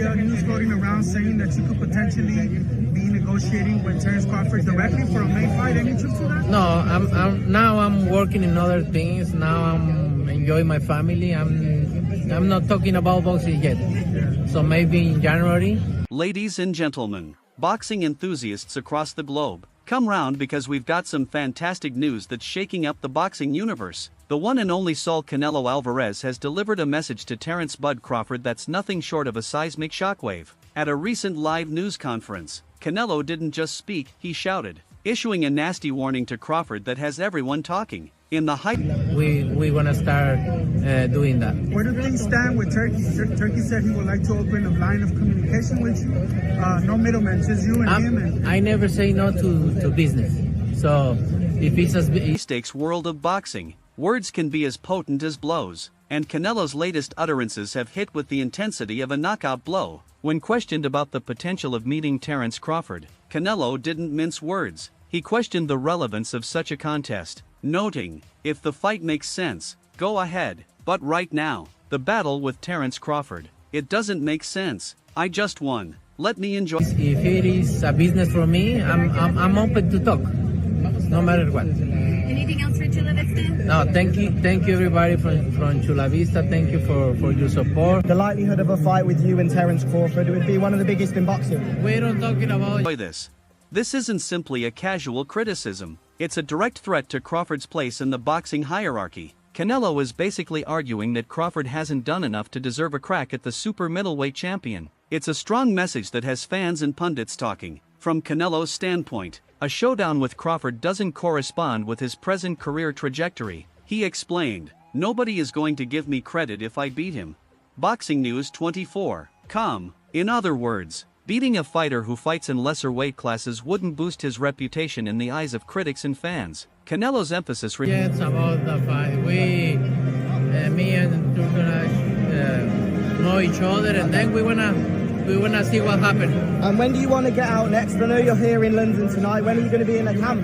News floating around saying that you could potentially be negotiating with Terence Crawford directly for a May fight. Any truth to that? No, I'm working in other things. Now I'm enjoying my family. I'm not talking about boxing yet. So maybe in January. Ladies and gentlemen, boxing enthusiasts across the globe, come round because we've got some fantastic news that's shaking up the boxing universe. The one and only Saul Canelo Alvarez has delivered a message to Terence "Bud" Crawford that's nothing short of a seismic shockwave. At a recent live news conference, Canelo didn't just speak, he shouted, issuing a nasty warning to Crawford that has everyone talking. In the height, we're gonna start doing that. Where do things stand with Turkey? Turkey said he would like to open a line of communication with you. No middlemen, just you and him. I never say no to business. So if it's a stakes world of boxing, words can be as potent as blows, and Canelo's latest utterances have hit with the intensity of a knockout blow. When questioned about the potential of meeting Terence Crawford, Canelo didn't mince words. He questioned the relevance of such a contest, noting, "If the fight makes sense, go ahead, but right now, the battle with Terence Crawford, it doesn't make sense. I just won. Let me enjoy." If it is a business for me, I'm open to talk, no matter what. Anything else for Chula Vista? No, thank you everybody from Chula Vista. Thank you for your support. The likelihood of a fight with you and Terence Crawford would be one of the biggest in boxing. We're not talking about This isn't simply a casual criticism, it's a direct threat to Crawford's place in the boxing hierarchy. Canelo is basically arguing that Crawford hasn't done enough to deserve a crack at the super middleweight champion. It's a strong message that has fans and pundits talking. From Canelo's standpoint, a showdown with Crawford doesn't correspond with his present career trajectory. He explained, "Nobody is going to give me credit if I beat him." Boxing News 24.com. In other words, beating a fighter who fights in lesser weight classes wouldn't boost his reputation in the eyes of critics and fans. Canelo's emphasis it's about the fight. Me and you're gonna know each other, and then we wanna see what happens. And when do you want to get out next? I know you're here in London tonight. When are you going to be in a camp?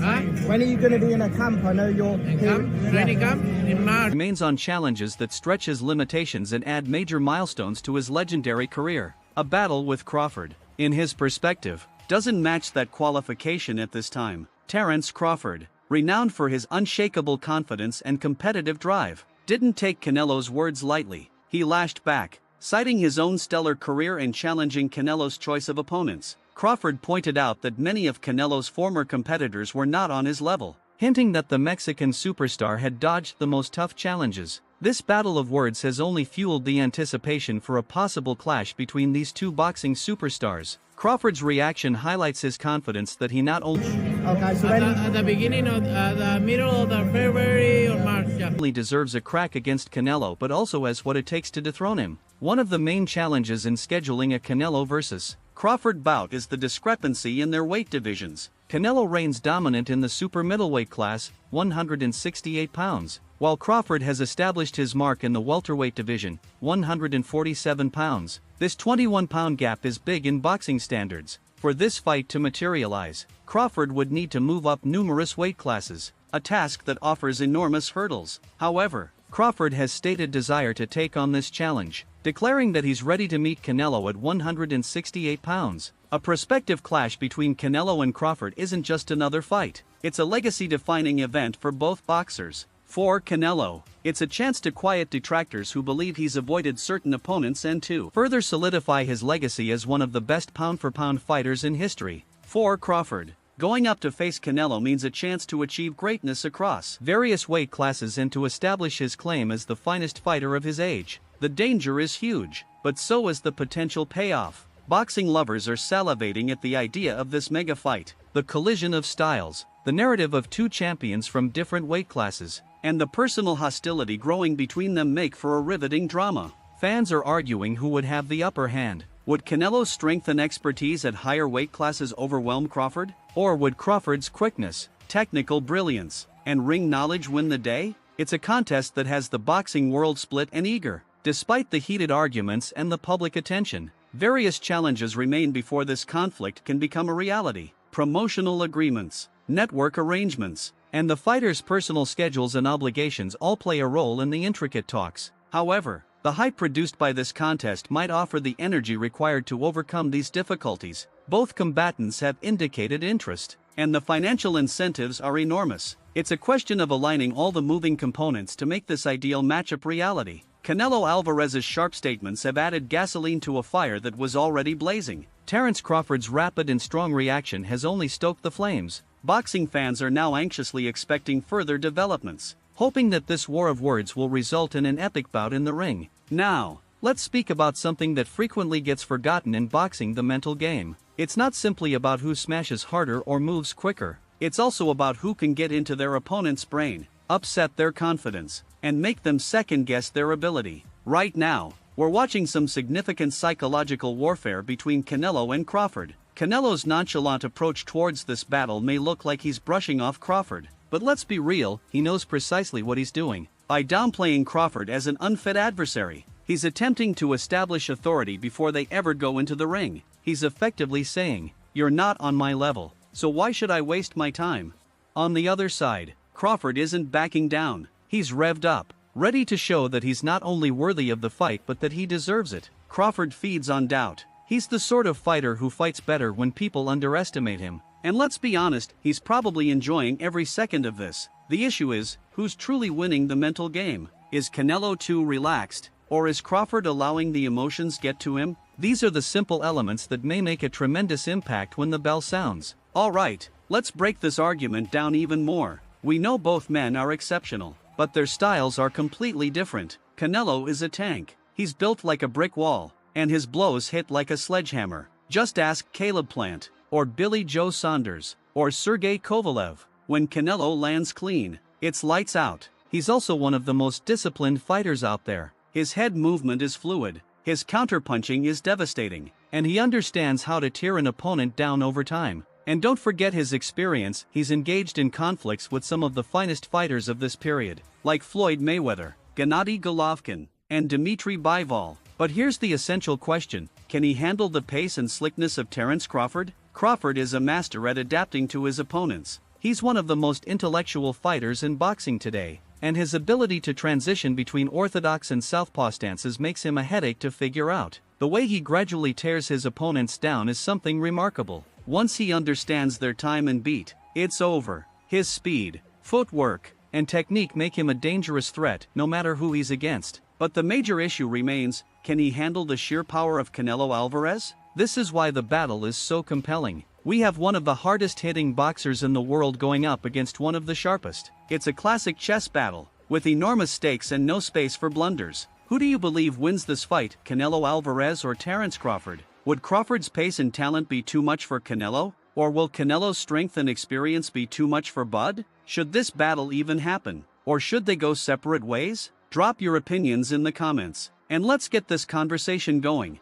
Huh? When are you going to be in a camp? I know you're in camp, training camp in March. Remains on challenges that stretch his limitations and add major milestones to his legendary career. A battle with Crawford, in his perspective, doesn't match that qualification at this time. Terence Crawford, renowned for his unshakable confidence and competitive drive, didn't take Canelo's words lightly. He lashed back, citing his own stellar career and challenging Canelo's choice of opponents. Crawford pointed out that many of Canelo's former competitors were not on his level, hinting that the Mexican superstar had dodged the most tough challenges. This battle of words has only fueled the anticipation for a possible clash between these two boxing superstars. Crawford's reaction highlights his confidence that he not only at the beginning of the middle of the February or March, deserves a crack against Canelo but also has what it takes to dethrone him. One of the main challenges in scheduling a Canelo versus Crawford bout is the discrepancy in their weight divisions. Canelo reigns dominant in the super middleweight class, 168 pounds, while Crawford has established his mark in the welterweight division, 147 pounds. This 21-pound gap is big in boxing standards. For this fight to materialize, Crawford would need to move up numerous weight classes, a task that offers enormous hurdles. However, Crawford has stated desire to take on this challenge, declaring that he's ready to meet Canelo at 168 pounds. A prospective clash between Canelo and Crawford isn't just another fight, it's a legacy-defining event for both boxers. For Canelo, it's a chance to quiet detractors who believe he's avoided certain opponents and to further solidify his legacy as one of the best pound-for-pound fighters in history. For Crawford, going up to face Canelo means a chance to achieve greatness across various weight classes and to establish his claim as the finest fighter of his age. The danger is huge, but so is the potential payoff. Boxing lovers are salivating at the idea of this mega fight, the collision of styles, the narrative of two champions from different weight classes, and the personal hostility growing between them make for a riveting drama. Fans are arguing who would have the upper hand. Would Canelo's strength and expertise at higher weight classes overwhelm Crawford? Or would Crawford's quickness, technical brilliance, and ring knowledge win the day? It's a contest that has the boxing world split and eager. Despite the heated arguments and the public attention, various challenges remain before this conflict can become a reality. Promotional agreements, network arrangements, and the fighters' personal schedules and obligations all play a role in the intricate talks. However, The hype produced by this contest might offer the energy required to overcome these difficulties. Both combatants have indicated interest, and the financial incentives are enormous. It's a question of aligning all the moving components to make this ideal matchup reality. Canelo Alvarez's sharp statements have added gasoline to a fire that was already blazing. Terence Crawford's rapid and strong reaction has only stoked the flames. Boxing fans are now anxiously expecting further developments, hoping that this war of words will result in an epic bout in the ring. Now, let's speak about something that frequently gets forgotten in boxing: the mental game. It's not simply about who smashes harder or moves quicker. It's also about who can get into their opponent's brain, upset their confidence, and make them second-guess their ability. Right now, we're watching some significant psychological warfare between Canelo and Crawford. Canelo's nonchalant approach towards this battle may look like he's brushing off Crawford, but let's be real, he knows precisely what he's doing. By downplaying Crawford as an unfit adversary, he's attempting to establish authority before they ever go into the ring. He's effectively saying, "You're not on my level, so why should I waste my time?" On the other side, Crawford isn't backing down. He's revved up, ready to show that he's not only worthy of the fight but that he deserves it. Crawford feeds on doubt. He's the sort of fighter who fights better when people underestimate him. And let's be honest, he's probably enjoying every second of this. The issue is, who's truly winning the mental game? Is Canelo too relaxed, or is Crawford allowing the emotions get to him? These are the simple elements that may make a tremendous impact when the bell sounds. Alright, let's break this argument down even more. We know both men are exceptional, but their styles are completely different. Canelo is a tank. He's built like a brick wall, and his blows hit like a sledgehammer. Just ask Caleb Plant, or Billy Joe Saunders, or Sergey Kovalev. When Canelo lands clean, it's lights out. He's also one of the most disciplined fighters out there. His head movement is fluid, his counterpunching is devastating, and he understands how to tear an opponent down over time. And don't forget his experience. He's engaged in conflicts with some of the finest fighters of this period, like Floyd Mayweather, Gennady Golovkin, and Dmitry Bivol. But here's the essential question: can he handle the pace and slickness of Terence Crawford? Crawford is a master at adapting to his opponents. He's one of the most intellectual fighters in boxing today, and his ability to transition between orthodox and southpaw stances makes him a headache to figure out. The way he gradually tears his opponents down is something remarkable. Once he understands their time and beat, it's over. His speed, footwork, and technique make him a dangerous threat no matter who he's against. But the major issue remains: can he handle the sheer power of Canelo Alvarez? This is why the battle is so compelling. We have one of the hardest-hitting boxers in the world going up against one of the sharpest. It's a classic chess battle, with enormous stakes and no space for blunders. Who do you believe wins this fight, Canelo Alvarez or Terence Crawford? Would Crawford's pace and talent be too much for Canelo? Or will Canelo's strength and experience be too much for Bud? Should this battle even happen? Or should they go separate ways? Drop your opinions in the comments, and let's get this conversation going.